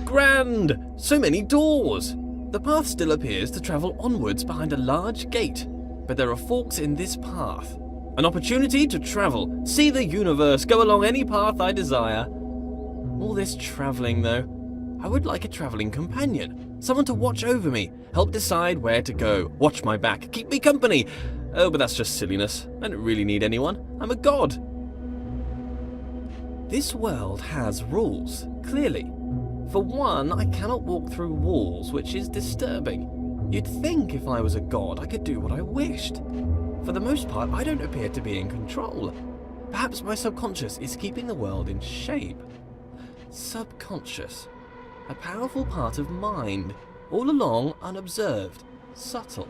Grand! So many doors! The path still appears to travel onwards behind a large gate, but there are forks in this path. An opportunity to travel, see the universe, go along any path I desire. All this travelling, though. I would like a travelling companion. Someone to watch over me, help decide where to go, watch my back, keep me company. Oh, but that's just silliness. I don't really need anyone. I'm a god. This world has rules, clearly. For one, I cannot walk through walls, which is disturbing. You'd think if I was a god, I could do what I wished. For the most part, I don't appear to be in control. Perhaps my subconscious is keeping the world in shape. Subconscious. A powerful part of mind, all along unobserved, subtle.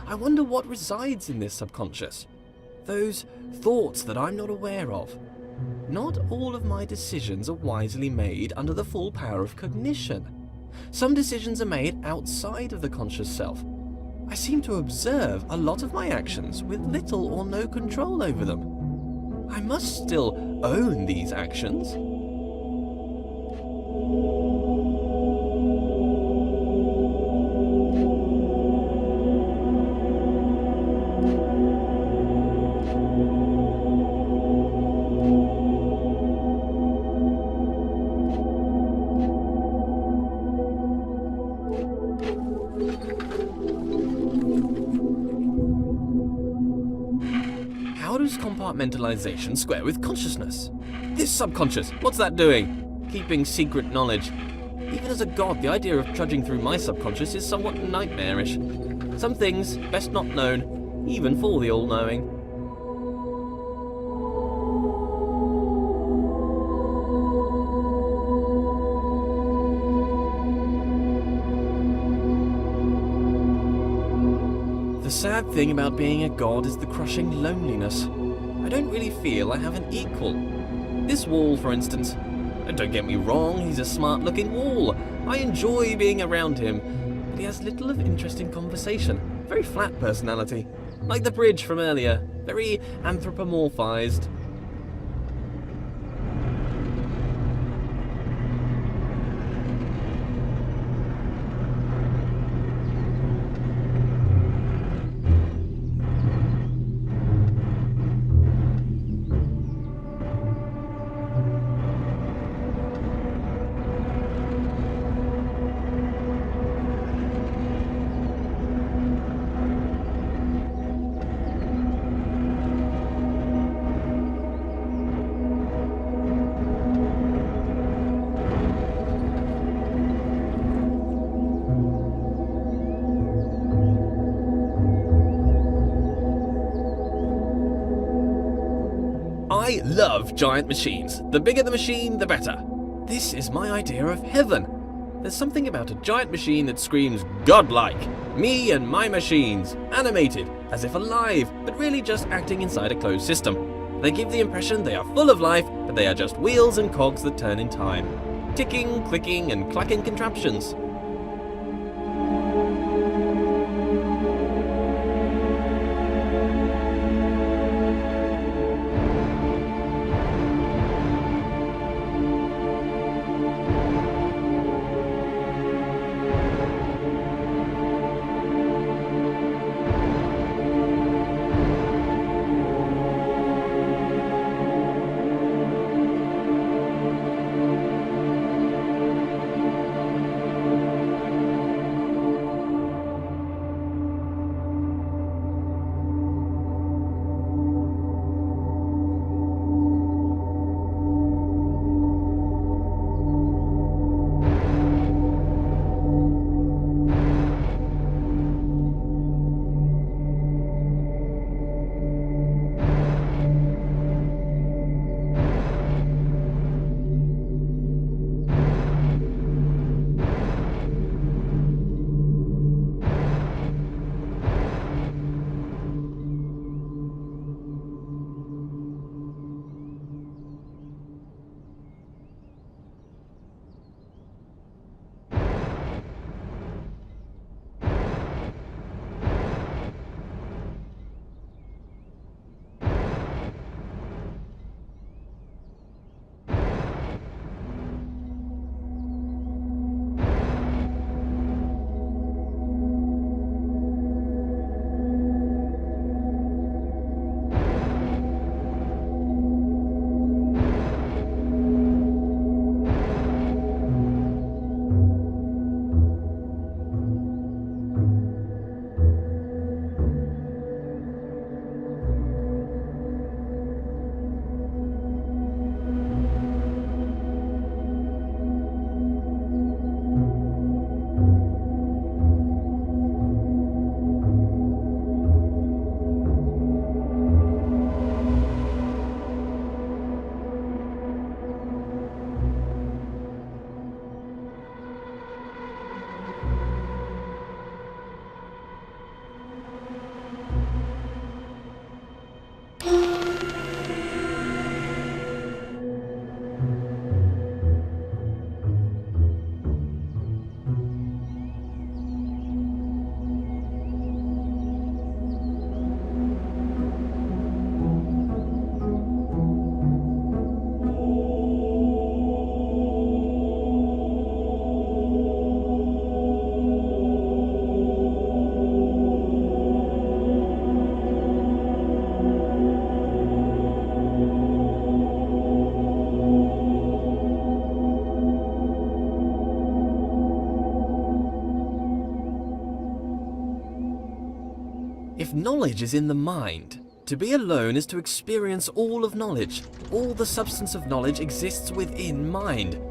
I wonder what resides in this subconscious. Those thoughts that I'm not aware of. Not all of my decisions are wisely made under the full power of cognition. Some decisions are made outside of the conscious self. I seem to observe a lot of my actions with little or no control over them. I must still own these actions. How does compartmentalization square with consciousness? This subconscious, what's that doing? Keeping secret knowledge. Even as a god, the idea of trudging through my subconscious is somewhat nightmarish. Some things best not known, even for the all-knowing. The sad thing about being a god is the crushing loneliness. I don't really feel I have an equal. This wall, for instance. Don't get me wrong, he's a smart-looking wall. I enjoy being around him, but he has little of interesting conversation. Very flat personality. Like the bridge from earlier. Very anthropomorphized. I love giant machines. The bigger the machine, the better. This is my idea of heaven. There's something about a giant machine that screams godlike. Me and my machines, animated, as if alive, but really just acting inside a closed system. They give the impression they are full of life, but they are just wheels and cogs that turn in time. Ticking, clicking, and clacking contraptions. If knowledge is in the mind, to be alone is to experience all of knowledge. All the substance of knowledge exists within mind.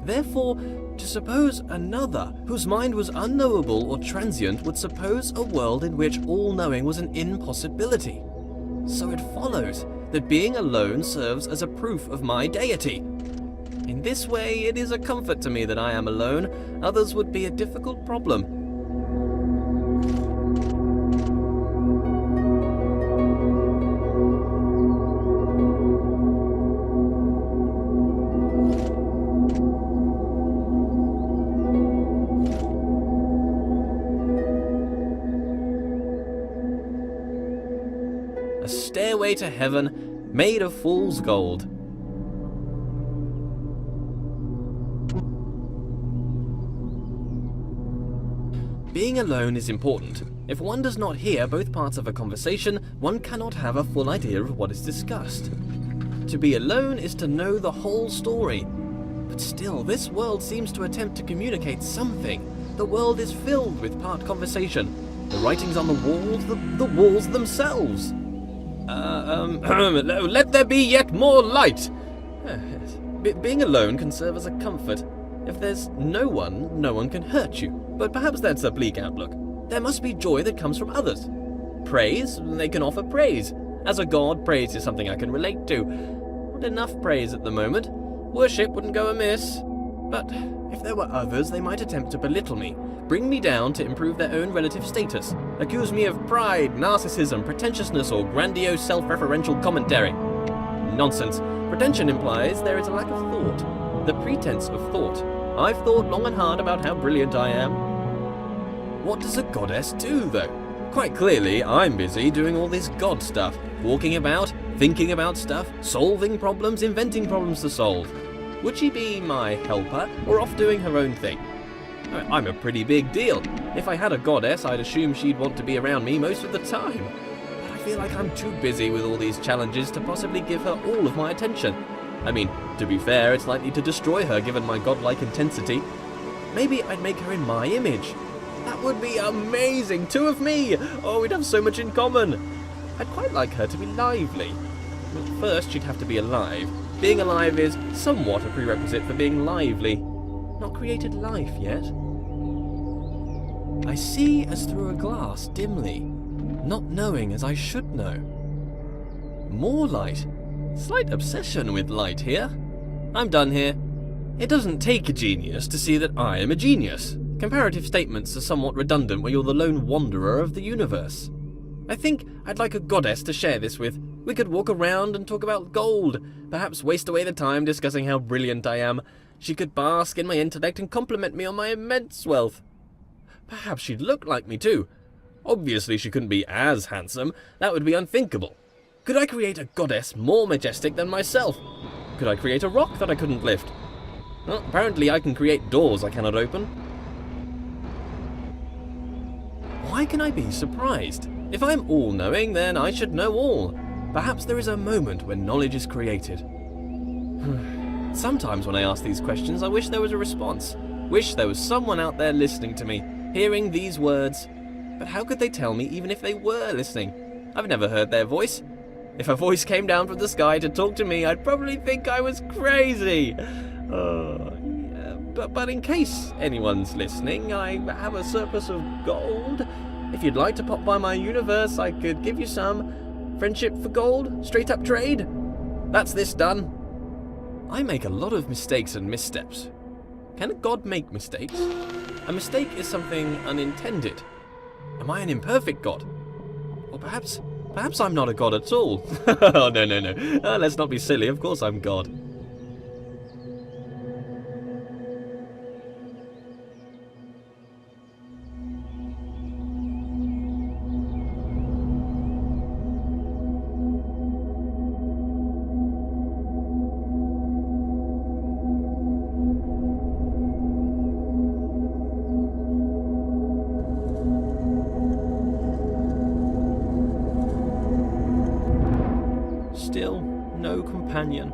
Therefore, to suppose another, whose mind was unknowable or transient, would suppose a world in which all knowing was an impossibility. So it follows that being alone serves as a proof of my deity. In this way, it is a comfort to me that I am alone. Others would be a difficult problem. A stairway to heaven made of fool's gold. Being alone is important. If one does not hear both parts of a conversation, one cannot have a full idea of what is discussed. To be alone is to know the whole story. But still, this world seems to attempt to communicate something. The world is filled with part conversation. The writings on the walls themselves. Let there be yet more light. Being alone can serve as a comfort. If there's no one can hurt you. But perhaps that's a bleak outlook. There must be joy that comes from others. Praise, they can offer praise. As a god, praise is something I can relate to. Not enough praise at the moment. Worship wouldn't go amiss. But if there were others, they might attempt to belittle me, bring me down to improve their own relative status, accuse me of pride, narcissism, pretentiousness, or grandiose self-referential commentary. Nonsense. Pretension implies there is a lack of thought. The pretense of thought. I've thought long and hard about how brilliant I am. What does a goddess do, though? Quite clearly, I'm busy doing all this god stuff, walking about, thinking about stuff, solving problems, inventing problems to solve. Would she be my helper, or off doing her own thing? I'm a pretty big deal. If I had a goddess, I'd assume she'd want to be around me most of the time. But I feel like I'm too busy with all these challenges to possibly give her all of my attention. I mean, to be fair, it's likely to destroy her given my godlike intensity. Maybe I'd make her in my image. That would be amazing! 2 of me! Oh, we'd have so much in common! I'd quite like her to be lively. Well, first, she'd have to be alive. Being alive is somewhat a prerequisite for being lively. Not created life yet. I see as through a glass dimly, not knowing as I should know. More light. Slight obsession with light here. I'm done here. It doesn't take a genius to see that I am a genius. Comparative statements are somewhat redundant when you're the lone wanderer of the universe. I think I'd like a goddess to share this with. We could walk around and talk about gold, perhaps waste away the time discussing how brilliant I am. She could bask in my intellect and compliment me on my immense wealth. Perhaps she'd look like me too. Obviously she couldn't be as handsome. That would be unthinkable. Could I create a goddess more majestic than myself? Could I create a rock that I couldn't lift? Well, apparently I can create doors I cannot open. Why can I be surprised? If I'm all-knowing, then I should know all. Perhaps there is a moment when knowledge is created. Sometimes when I ask these questions, I wish there was a response. Wish there was someone out there listening to me, hearing these words. But how could they tell me even if they were listening? I've never heard their voice. If a voice came down from the sky to talk to me, I'd probably think I was crazy. But in case anyone's listening, I have a surplus of gold. If you'd like to pop by my universe, I could give you some. Friendship for gold? Straight up trade? That's this done. I make a lot of mistakes and missteps. Can a god make mistakes? A mistake is something unintended. Am I an imperfect god? Or perhaps I'm not a god at all. Oh, no. Let's not be silly. Of course I'm God. Still, no companion.